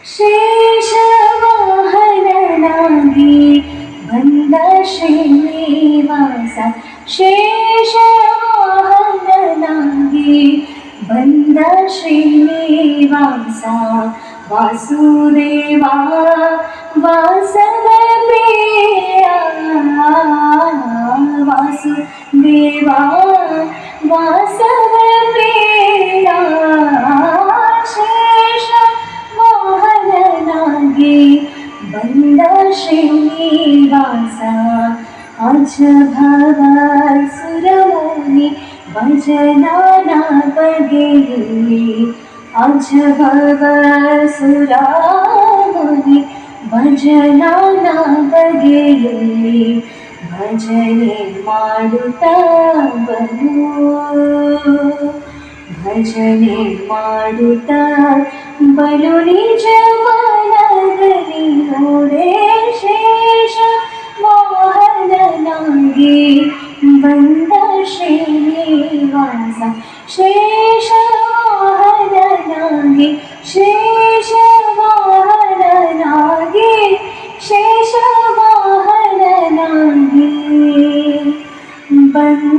ಶೇಷವಾಹನನಾಗಿ ಬಂದ ಶ್ರೀನಿವಾಸ, ಶೇಷವಾಹನನಾಗಿ ಬಂದ ಶ್ರೀನಿವಾಸ, ವಾಸುದೇವ ವಾಸವ ಪ್ರಿಯ, ವಾಸುದೇವ ವಾಸವ ಪ್ರಿಯ, ಶೇಷ ವಾಹನನಾಗಿ ಬಂದ ಶ್ರೀನಿವಾಸ, ಅಜಭವ ಸುರಮುನಿ ಭಜನಾನ ಬಗೆಯಲ್ಲಿ, ಅಜಭವ ಸುರಮುನಿ ಭಜನಾನ ಬಗೆಯಲ್ಲಿ, ಭಜನೆ ಮಾಡುತ್ತಾ ಬರು, ಭಜನೆ ಮಾಡುತ್ತಾ ಬಲು ನಿಜ ಮನದಲ್ಲಿ ನೋಡೆ, ಶೇಷ ವಾಹನನಾಗಿ ಬಂದ ಶ್ರೀನಿವಾಸ, ಶೇಷ ವಾಹನನಾಗಿ, ಶೇಷ ವಾಹನನಾಗಿ, ಶೇಷ ವಾಹನನಾಗಿ ಬಂದ